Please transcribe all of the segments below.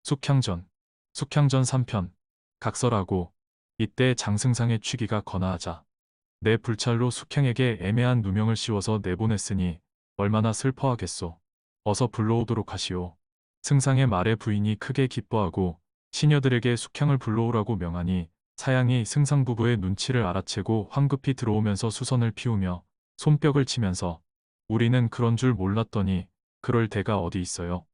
숙향전. 숙향전 3편. 각설하고. 이때 장승상의 취기가 건아하자 내 불찰로 숙향에게 애매한 누명을 씌워서 내보냈으니 얼마나 슬퍼하겠소. 어서 불러오도록 하시오. 승상의 말에 부인이 크게 기뻐하고 시녀들에게 숙향을 불러오라고 명하니 사양이 승상 부부의 눈치를 알아채고 황급히 들어오면서 수선을 피우며 손뼉을 치면서 우리는 그런 줄 몰랐더니 그럴 데가 어디 있어요.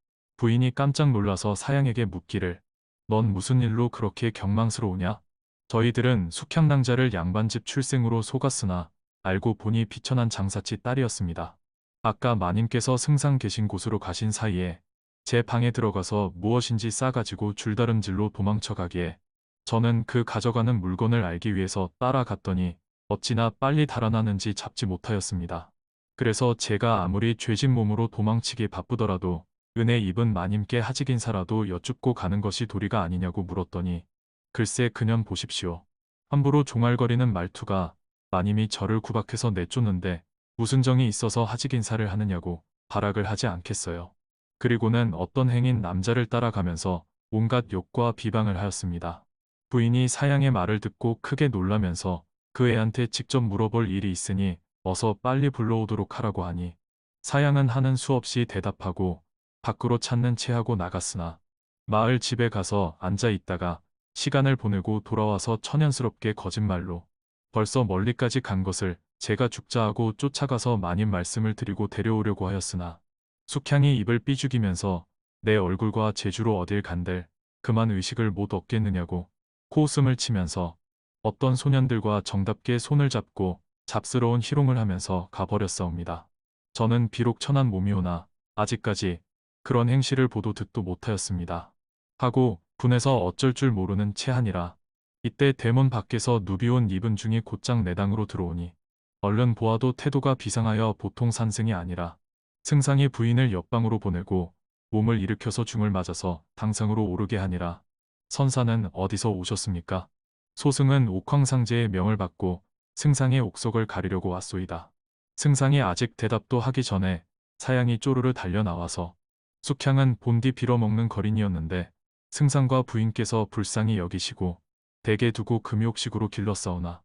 부인이 깜짝 놀라서 사양에게 묻기를 넌 무슨 일로 그렇게 경망스러우냐? 저희들은 숙향낭자를 양반집 출생으로 속았으나 알고 보니 비천한 장사치 딸이었습니다. 아까 마님께서 승상 계신 곳으로 가신 사이에 제 방에 들어가서 무엇인지 싸가지고 줄다름질로 도망쳐 가기에 저는 그 가져가는 물건을 알기 위해서 따라갔더니 어찌나 빨리 달아나는지 잡지 못하였습니다. 그래서 제가 아무리 죄진 몸으로 도망치기 바쁘더라도 은혜 입은 마님께 하직 인사라도 여쭙고 가는 것이 도리가 아니냐고 물었더니 글쎄 그년 보십시오. 함부로 종알거리는 말투가 마님이 저를 구박해서 내쫓는데 무슨 정이 있어서 하직 인사를 하느냐고 발악을 하지 않겠어요. 그리고는 어떤 행인 남자를 따라가면서 온갖 욕과 비방을 하였습니다. 부인이 사양의 말을 듣고 크게 놀라면서 그 애한테 직접 물어볼 일이 있으니 어서 빨리 불러오도록 하라고 하니 사양은 하는 수 없이 대답하고 밖으로 찾는 체하고 나갔으나 마을 집에 가서 앉아 있다가 시간을 보내고 돌아와서 천연스럽게 거짓말로 벌써 멀리까지 간 것을 제가 죽자 하고 쫓아가서 마님 말씀을 드리고 데려오려고 하였으나 숙향이 입을 삐죽이면서 내 얼굴과 제주로 어딜 간들 그만 의식을 못 얻겠느냐고 코웃음을 치면서 어떤 소년들과 정답게 손을 잡고 잡스러운 희롱을 하면서 가버렸사옵니다. 저는 비록 천한 몸이오나 아직까지 그런 행실을 보도 듣도 못하였습니다. 하고 분해서 어쩔 줄 모르는 체하니라. 이때 대문 밖에서 누비온 이분 중이 곧장 내당으로 들어오니 얼른 보아도 태도가 비상하여 보통 산승이 아니라 승상이 부인을 옆방으로 보내고 몸을 일으켜서 중을 맞아서 당상으로 오르게 하니라. 선사는 어디서 오셨습니까? 소승은 옥황상제의 명을 받고 승상의 옥석을 가리려고 왔소이다. 승상이 아직 대답도 하기 전에 사양이 쪼르르 달려나와서 숙향은 본디 빌어먹는 거린이었는데 승상과 부인께서 불쌍히 여기시고 댁에 두고 금욕식으로 길렀사오나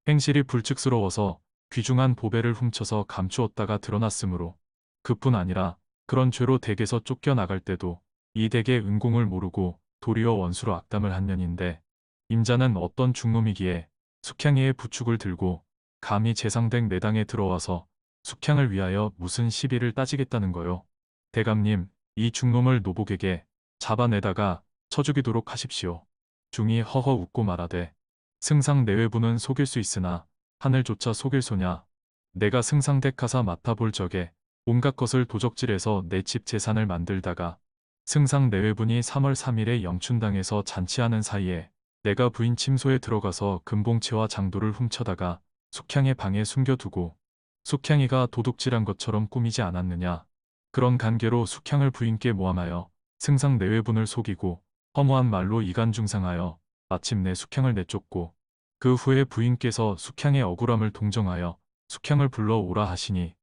행실이 불측스러워서 귀중한 보배를 훔쳐서 감추었다가 드러났으므로 그뿐 아니라 그런 죄로 댁에서 쫓겨나갈 때도 이 댁의 은공을 모르고 도리어 원수로 악담을 한 년인데 임자는 어떤 중놈이기에 숙향이의 부축을 들고 감히 재상댁 내당에 들어와서 숙향을 위하여 무슨 시비를 따지겠다는 거요. 대감님, 이 중놈을 노복에게 잡아내다가 쳐죽이도록 하십시오. 중이 허허 웃고 말하되 승상 내외부는 속일 수 있으나 하늘조차 속일 소냐. 내가 승상댁 가사 맡아볼 적에 온갖 것을 도적질해서 내 집 재산을 만들다가 승상 내외분이 3월 3일에 영춘당에서 잔치하는 사이에 내가 부인 침소에 들어가서 금봉채와 장도를 훔쳐다가 숙향의 방에 숨겨두고 숙향이가 도둑질한 것처럼 꾸미지 않았느냐. 그런 관계로 숙향을 부인께 모함하여 승상 내외분을 속이고 허무한 말로 이간중상하여 마침내 숙향을 내쫓고 그 후에 부인께서 숙향의 억울함을 동정하여 숙향을 불러오라 하시니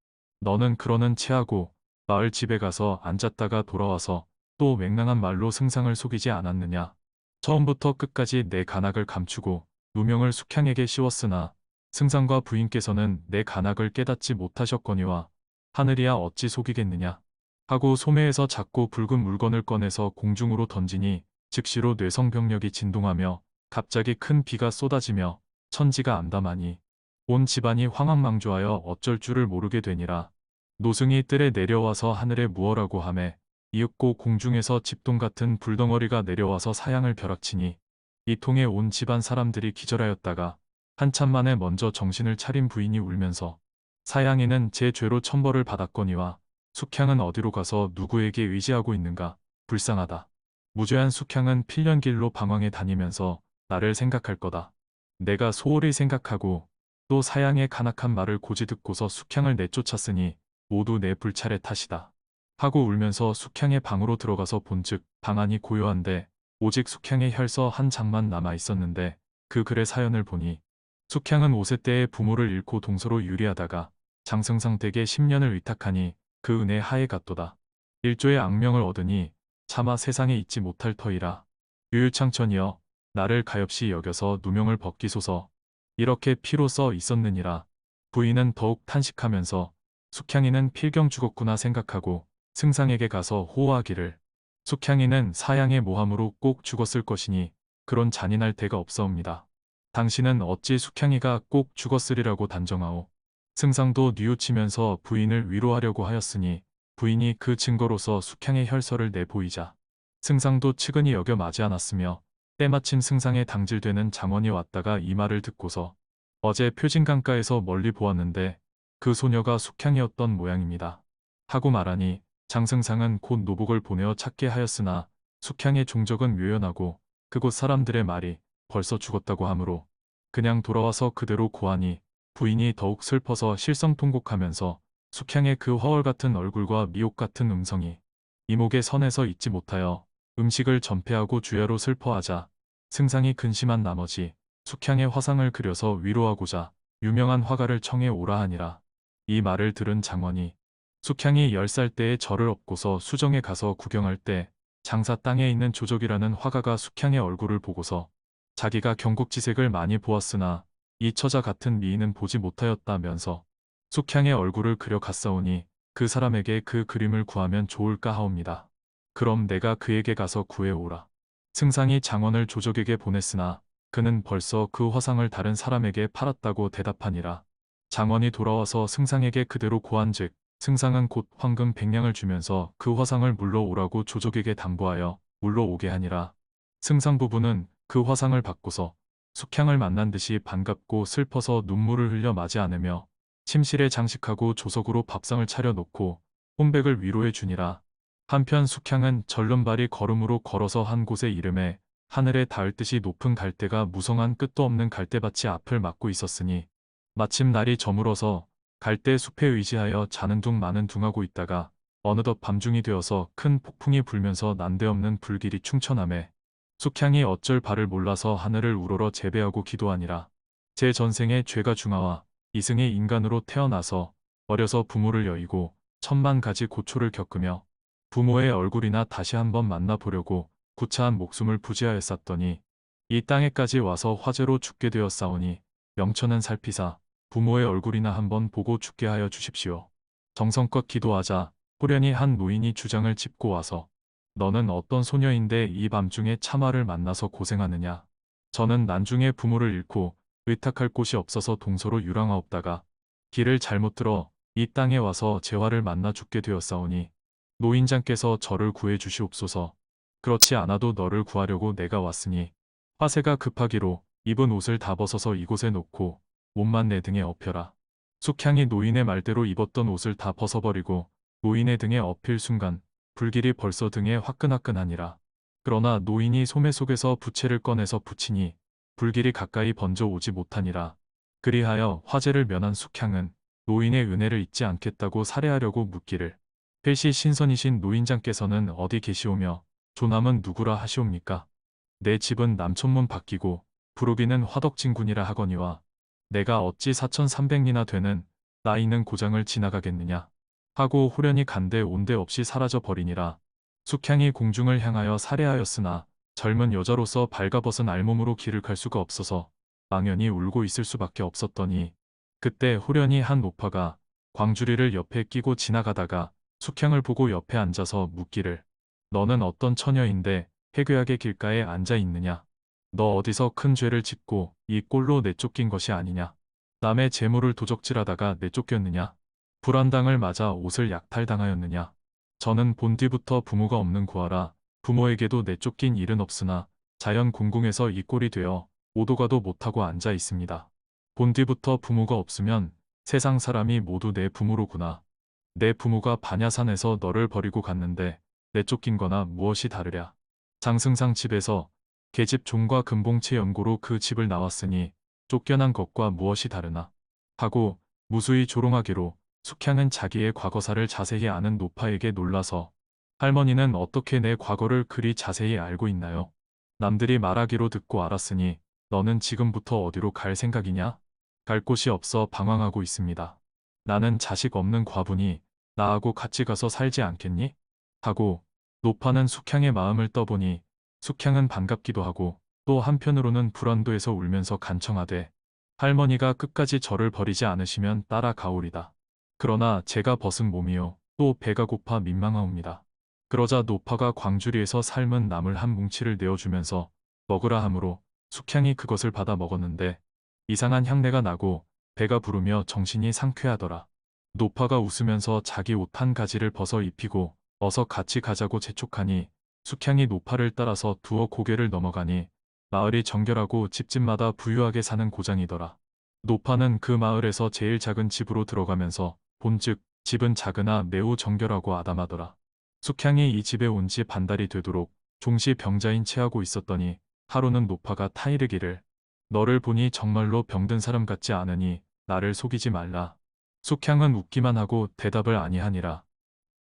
너는 그러는 체하고 마을 집에 가서 앉았다가 돌아와서 또 맹랑한 말로 승상을 속이지 않았느냐. 처음부터 끝까지 내 간악을 감추고 누명을 숙향에게 씌웠으나 승상과 부인께서는 내 간악을 깨닫지 못하셨거니와 하늘이야 어찌 속이겠느냐 하고 소매에서 작고 붉은 물건을 꺼내서 공중으로 던지니 즉시로 뇌성병력이 진동하며 갑자기 큰 비가 쏟아지며 천지가 암담하니 온 집안이 황황망조하여 어쩔 줄을 모르게 되니라. 노승이 뜰에 내려와서 하늘에 무어라고 하매 이윽고 공중에서 집동 같은 불덩어리가 내려와서 사양을 벼락치니 이 통에 온 집안 사람들이 기절하였다가 한참 만에 먼저 정신을 차린 부인이 울면서 사양이는 제 죄로 천벌을 받았거니와 숙향은 어디로 가서 누구에게 의지하고 있는가 불쌍하다. 무죄한 숙향은 필년길로 방황해 다니면서 나를 생각할 거다. 내가 소홀히 생각하고 또 사양의 간악한 말을 고지 듣고서 숙향을 내쫓았으니 모두 내 불찰의 탓이다. 하고 울면서 숙향의 방으로 들어가서 본즉 방 안이 고요한데 오직 숙향의 혈서 한 장만 남아 있었는데 그 글의 사연을 보니 숙향은 5세 때에 부모를 잃고 동서로 유리하다가 장승상 댁에 10년을 위탁하니 그 은혜 하에 갔도다. 일조의 악명을 얻으니 차마 세상에 잊지 못할 터이라. 유유창천이여 나를 가엾이 여겨서 누명을 벗기소서. 이렇게 피로 써 있었느니라. 부인은 더욱 탄식하면서 숙향이는 필경 죽었구나 생각하고 승상에게 가서 호호하기를 숙향이는 사양의 모함으로 꼭 죽었을 것이니 그런 잔인할 데가 없사옵니다. 당신은 어찌 숙향이가 꼭 죽었으리라고 단정하오. 승상도 뉘우치면서 부인을 위로하려고 하였으니 부인이 그 증거로서 숙향의 혈서를 내보이자 승상도 측은히 여겨 마지 않았으며 때마침 승상에 당질되는 장원이 왔다가 이 말을 듣고서 어제 표진강가에서 멀리 보았는데 그 소녀가 숙향이었던 모양입니다. 하고 말하니 장승상은 곧 노복을 보내어 찾게 하였으나 숙향의 종적은 묘연하고 그곳 사람들의 말이 벌써 죽었다고 하므로 그냥 돌아와서 그대로 고하니 부인이 더욱 슬퍼서 실성통곡하면서 숙향의 그 화월 같은 얼굴과 미옥 같은 음성이 이목의 선에서 잊지 못하여 음식을 전폐하고 주야로 슬퍼하자 승상이 근심한 나머지 숙향의 화상을 그려서 위로하고자 유명한 화가를 청해 오라 하니라. 이 말을 들은 장원이 숙향이 10살 때에 절을 업고서 수정에 가서 구경할 때 장사 땅에 있는 조족이라는 화가가 숙향의 얼굴을 보고서 자기가 경국지색을 많이 보았으나 이 처자 같은 미인은 보지 못하였다면서 숙향의 얼굴을 그려 갔사오니 그 사람에게 그 그림을 구하면 좋을까 하옵니다. 그럼 내가 그에게 가서 구해오라. 승상이 장원을 조족에게 보냈으나 그는 벌써 그 화상을 다른 사람에게 팔았다고 대답하니라. 장원이 돌아와서 승상에게 그대로 고한즉 승상은 곧 황금 100냥을 주면서 그 화상을 물러오라고 조족에게 당부하여 물러오게 하니라. 승상 부부는 그 화상을 받고서 숙향을 만난 듯이 반갑고 슬퍼서 눈물을 흘려 마지 않으며 침실에 장식하고 조석으로 밥상을 차려놓고 혼백을 위로해 주니라. 한편 숙향은 절름발이 걸음으로 걸어서 한 곳에 이름에 하늘에 닿을 듯이 높은 갈대가 무성한 끝도 없는 갈대밭이 앞을 막고 있었으니 마침 날이 저물어서 갈대 숲에 의지하여 자는 둥 마는 둥 하고 있다가 어느덧 밤중이 되어서 큰 폭풍이 불면서 난데없는 불길이 충천하매 숙향이 어쩔 바를 몰라서 하늘을 우러러 재배하고 기도하니라. 제 전생에 죄가 중하와 이승의 인간으로 태어나서 어려서 부모를 여의고 천만 가지 고초를 겪으며 부모의 얼굴이나 다시 한번 만나보려고 구차한 목숨을 부지하였었더니 이 땅에까지 와서 화재로 죽게 되었사오니 명천은 살피사 부모의 얼굴이나 한번 보고 죽게 하여 주십시오. 정성껏 기도하자 호련히 한 노인이 주장을 짚고 와서 너는 어떤 소녀인데 이 밤중에 참화를 만나서 고생하느냐. 저는 난중에 부모를 잃고 의탁할 곳이 없어서 동서로 유랑하옵다가 길을 잘못 들어 이 땅에 와서 재화를 만나 죽게 되었사오니 노인장께서 저를 구해 주시옵소서. 그렇지 않아도 너를 구하려고 내가 왔으니 화세가 급하기로 입은 옷을 다 벗어서 이곳에 놓고 옷만 내 등에 엎여라. 숙향이 노인의 말대로 입었던 옷을 다 벗어버리고 노인의 등에 엎일 순간 불길이 벌써 등에 화끈화끈하니라. 그러나 노인이 소매 속에서 부채를 꺼내서 붙이니 불길이 가까이 번져 오지 못하니라. 그리하여 화재를 면한 숙향은 노인의 은혜를 잊지 않겠다고 살해하려고 묻기를 필시 신선이신 노인장께서는 어디 계시오며 조남은 누구라 하시옵니까? 내 집은 남천문 밖이고 부르기는 화덕진군이라 하거니와 내가 어찌 4300리나 되는 나 있는 고장을 지나가겠느냐 하고 호련히 간데 온데 없이 사라져 버리니라. 숙향이 공중을 향하여 살해하였으나 젊은 여자로서 발가벗은 알몸으로 길을 갈 수가 없어서 망연히 울고 있을 수밖에 없었더니 그때 호련히 한 노파가 광주리를 옆에 끼고 지나가다가 숙향을 보고 옆에 앉아서 묻기를 너는 어떤 처녀인데 해괴하게 길가에 앉아 있느냐. 너 어디서 큰 죄를 짓고 이 꼴로 내쫓긴 것이 아니냐. 남의 재물을 도적질하다가 내쫓겼느냐. 불안당을 맞아 옷을 약탈당하였느냐. 저는 본뒤부터 부모가 없는 고아라 부모에게도 내쫓긴 일은 없으나 자연 공궁에서 이 꼴이 되어 오도가도 못하고 앉아 있습니다. 본뒤부터 부모가 없으면 세상 사람이 모두 내 부모로구나. 내 부모가 반야산에서 너를 버리고 갔는데 내쫓긴 거나 무엇이 다르랴. 장승상 집에서 계집 종과 금봉채 연고로 그 집을 나왔으니 쫓겨난 것과 무엇이 다르나 하고 무수히 조롱하기로 숙향은 자기의 과거사를 자세히 아는 노파에게 놀라서 할머니는 어떻게 내 과거를 그리 자세히 알고 있나요? 남들이 말하기로 듣고 알았으니 너는 지금부터 어디로 갈 생각이냐? 갈 곳이 없어 방황하고 있습니다. 나는 자식 없는 과부니 나하고 같이 가서 살지 않겠니? 하고 노파는 숙향의 마음을 떠보니 숙향은 반갑기도 하고 또 한편으로는 불안도해서 울면서 간청하되 할머니가 끝까지 저를 버리지 않으시면 따라가오리다. 그러나 제가 벗은 몸이요 또 배가 고파 민망하옵니다. 그러자 노파가 광주리에서 삶은 나물 한 뭉치를 내어주면서 먹으라 하므로 숙향이 그것을 받아 먹었는데 이상한 향내가 나고 배가 부르며 정신이 상쾌하더라. 노파가 웃으면서 자기 옷 한 가지를 벗어 입히고 어서 같이 가자고 재촉하니 숙향이 노파를 따라서 두어 고개를 넘어가니 마을이 정결하고 집집마다 부유하게 사는 고장이더라. 노파는 그 마을에서 제일 작은 집으로 들어가면서 본즉 집은 작으나 매우 정결하고 아담하더라. 숙향이 이 집에 온 지 반달이 되도록 종시 병자인 체하고 있었더니 하루는 노파가 타이르기를 너를 보니 정말로 병든 사람 같지 않으니 나를 속이지 말라. 숙향은 웃기만 하고 대답을 아니하니라.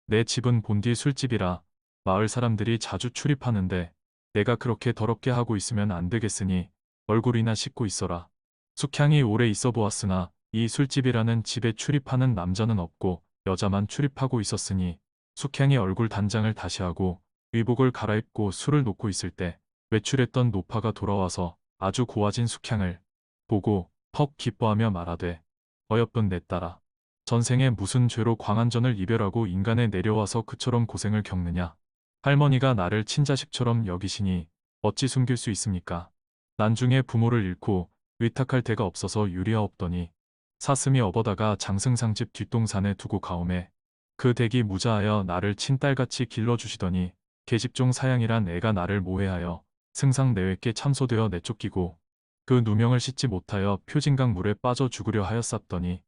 내 집은 본디 술집이라 마을 사람들이 자주 출입하는데 내가 그렇게 더럽게 하고 있으면 안 되겠으니 얼굴이나 씻고 있어라. 숙향이 오래 있어 보았으나 이 술집이라는 집에 출입하는 남자는 없고 여자만 출입하고 있었으니 숙향이 얼굴 단장을 다시 하고 의복을 갈아입고 술을 놓고 있을 때 외출했던 노파가 돌아와서 아주 고와진 숙향을 보고 퍽 기뻐하며 말하되 어여쁜 내 딸아. 전생에 무슨 죄로 광안전을 이별하고 인간에 내려와서 그처럼 고생을 겪느냐. 할머니가 나를 친자식처럼 여기시니 어찌 숨길 수 있습니까? 난중에 부모를 잃고 의탁할 데가 없어서 유리하옵더니 사슴이 업어다가 장승상집 뒷동산에 두고 가오매 그 댁이 무자하여 나를 친딸같이 길러주시더니 계집종 사양이란 애가 나를 모해하여 승상 내외께 참소되어 내쫓기고 그 누명을 씻지 못하여 표진강 물에 빠져 죽으려 하였sap더니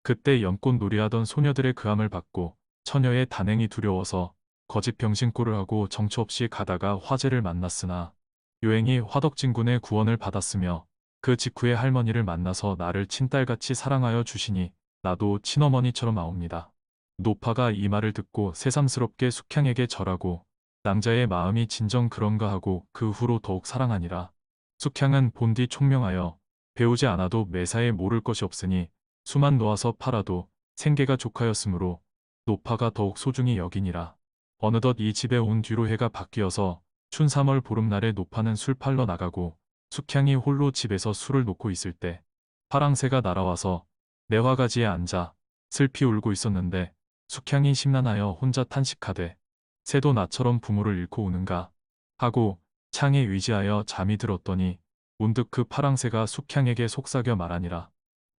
그때 연꽃 놀이하던 소녀들의 그함을 받고 처녀의 단행이 두려워서 거짓 병신꼴을 하고 정처 없이 가다가 화재를 만났으나 요행이 화덕진군의 구원을 받았으며 그 직후에 할머니를 만나서 나를 친딸같이 사랑하여 주시니 나도 친어머니처럼 아옵니다. 노파가 이 말을 듣고 새삼스럽게 숙향에게 절하고 낭자의 마음이 진정 그런가 하고 그 후로 더욱 사랑하니라. 숙향은 본디 총명하여 배우지 않아도 매사에 모를 것이 없으니 수만 놓아서 팔아도 생계가 족하였으므로 노파가 더욱 소중히 여기니라. 어느덧 이 집에 온 뒤로 해가 바뀌어서 춘 3월 보름날에 노파는 술 팔러 나가고 숙향이 홀로 집에서 술을 놓고 있을 때 파랑새가 날아와서 매화가지에 앉아 슬피 울고 있었는데 숙향이 심란하여 혼자 탄식하되 새도 나처럼 부모를 잃고 우는가 하고 창에 의지하여 잠이 들었더니 문득 그 파랑새가 숙향에게 속삭여 말하니라.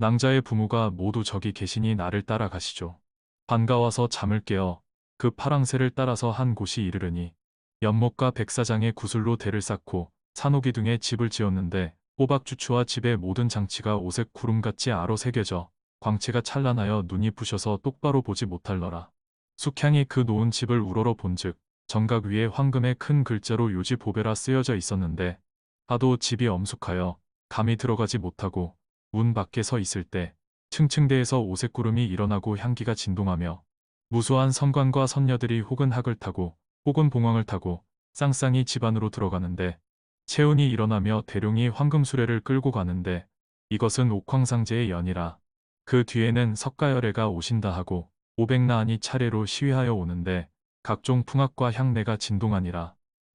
낭자의 부모가 모두 저기 계시니 나를 따라가시죠. 반가워서 잠을 깨어 그 파랑새를 따라서 한 곳이 이르르니 연못과 백사장의 구슬로 대를 쌓고 산호기 등에 집을 지었는데 호박주추와 집의 모든 장치가 오색 구름같이 아로 새겨져 광채가 찬란하여 눈이 부셔서 똑바로 보지 못할러라. 숙향이 그 놓은 집을 우러러 본즉 정각 위에 황금의 큰 글자로 요지 보배라 쓰여져 있었는데 하도 집이 엄숙하여 감히 들어가지 못하고 문 밖에 서 있을 때 층층대에서 오색구름이 일어나고 향기가 진동하며 무수한 선관과 선녀들이 혹은 학을 타고 혹은 봉황을 타고 쌍쌍이 집 안으로 들어가는데 체운이 일어나며 대룡이 황금수레를 끌고 가는데 이것은 옥황상제의 연이라. 그 뒤에는 석가열애가 오신다 하고 오백나안이 차례로 시위하여 오는데 각종 풍악과 향내가 진동하니라.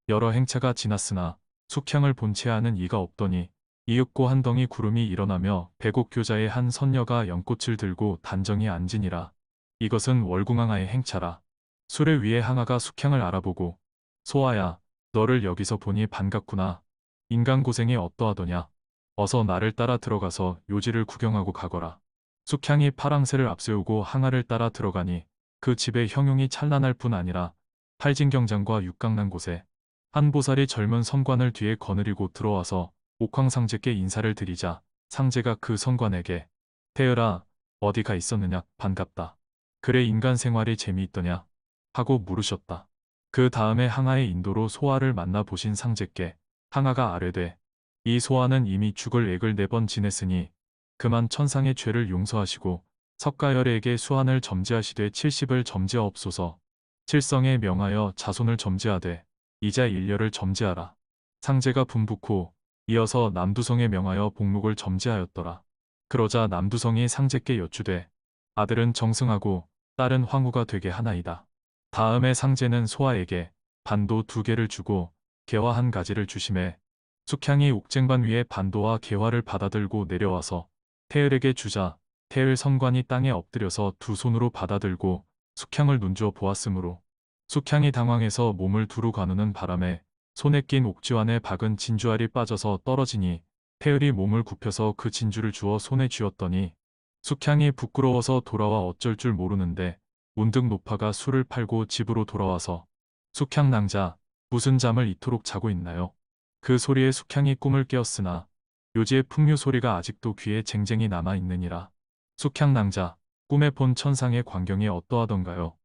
여러 행차가 지났으나 숙향을 본체 하는 이가 없더니 이윽고 한 덩이 구름이 일어나며 백옥교자의 한 선녀가 연꽃을 들고 단정히 앉으니라. 이것은 월궁항하의 행차라. 수레 위에 항아가 숙향을 알아보고 소아야 너를 여기서 보니 반갑구나. 인간 고생이 어떠하더냐. 어서 나를 따라 들어가서 요지를 구경하고 가거라. 숙향이 파랑새를 앞세우고 항아를 따라 들어가니 그 집의 형용이 찬란할 뿐 아니라 팔진경장과 육강난 곳에 한 보살이 젊은 선관을 뒤에 거느리고 들어와서 옥황상제께 인사를 드리자 상제가 그 선관에게 태열아 어디 가 있었느냐 반갑다. 그래 인간 생활이 재미있더냐 하고 물으셨다. 그 다음에 항아의 인도로 소아를 만나 보신 상제께 항아가 아뢰되 이 소아는 이미 죽을 액을 4번 지냈으니 그만 천상의 죄를 용서하시고 석가열애에게 수한을 점지하시되 70을 점지하옵소서. 칠성에 명하여 자손을 점지하되 이자 일녀를 점지하라. 상제가 분북후 이어서 남두성에 명하여 복록을 점지하였더라. 그러자 남두성이 상제께 여쭈되 아들은 정승하고 딸은 황후가 되게 하나이다. 다음에 상제는 소아에게 반도 2개를 주고 개화 1가지를 주심에 숙향이 옥쟁반 위에 반도와 개화를 받아들고 내려와서 태을에게 주자 태을 선관이 땅에 엎드려서 두 손으로 받아들고 숙향을 눈주어 보았으므로 숙향이 당황해서 몸을 두루 가누는 바람에 손에 낀 옥지환의 박은 진주알이 빠져서 떨어지니 태을이 몸을 굽혀서 그 진주를 주어 손에 쥐었더니 숙향이 부끄러워서 돌아와 어쩔 줄 모르는데 문득 노파가 술을 팔고 집으로 돌아와서 숙향 낭자 무슨 잠을 이토록 자고 있나요? 그 소리에 숙향이 꿈을 깨었으나 요지의 풍류 소리가 아직도 귀에 쟁쟁이 남아 있느니라. 숙향 낭자 꿈에 본 천상의 광경이 어떠하던가요?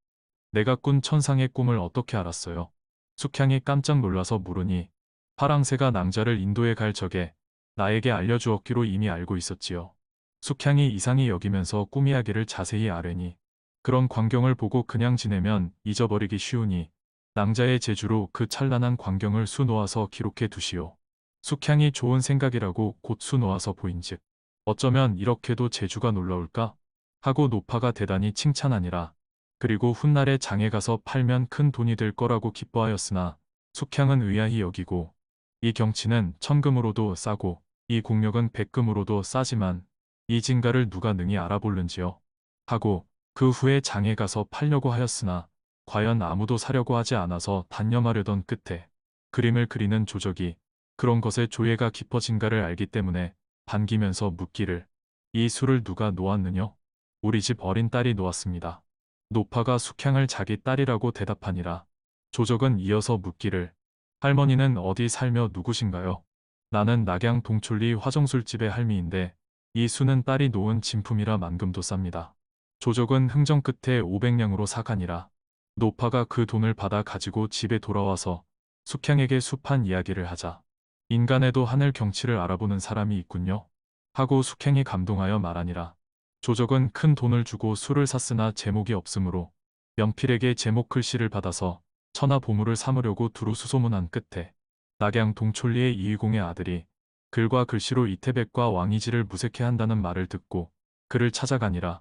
내가 꾼 천상의 꿈을 어떻게 알았어요? 숙향이 깜짝 놀라서 물으니 파랑새가 낭자를 인도에 갈 적에 나에게 알려주었기로 이미 알고 있었지요. 숙향이 이상히 여기면서 꿈 이야기를 자세히 아뢰니 그런 광경을 보고 그냥 지내면 잊어버리기 쉬우니 낭자의 재주로 그 찬란한 광경을 수놓아서 기록해 두시오. 숙향이 좋은 생각이라고 곧 수놓아서 보인즉 어쩌면 이렇게도 재주가 놀라울까? 하고 노파가 대단히 칭찬하니라. 그리고 훗날에 장에 가서 팔면 큰 돈이 될 거라고 기뻐하였으나 숙향은 의아히 여기고 이 경치는 천금으로도 싸고 이 국력은 백금으로도 싸지만 이 진가를 누가 능히 알아볼는지요. 하고 그 후에 장에 가서 팔려고 하였으나 과연 아무도 사려고 하지 않아서 단념하려던 끝에 그림을 그리는 조적이 그런 것에 조예가 깊어진가를 알기 때문에 반기면서 묻기를 이 술을 누가 놓았느냐? 우리 집 어린 딸이 놓았습니다. 노파가 숙향을 자기 딸이라고 대답하니라. 조적은 이어서 묻기를 할머니는 어디 살며 누구신가요? 나는 낙양 동촌리 화정술집의 할미인데 이 수는 딸이 놓은 진품이라 만금도 쌉니다. 조적은 흥정 끝에 500냥으로 사가니라. 노파가 그 돈을 받아 가지고 집에 돌아와서 숙향에게 숲한 이야기를 하자. 인간에도 하늘 경치를 알아보는 사람이 있군요. 하고 숙향이 감동하여 말하니라. 조적은 큰 돈을 주고 술을 샀으나 제목이 없으므로 연필에게 제목 글씨를 받아서 천하 보물을 삼으려고 두루 수소문한 끝에 낙양 동촌리의 이의공의 아들이 글과 글씨로 이태백과 왕이지를 무색해 한다는 말을 듣고 그를 찾아가니라.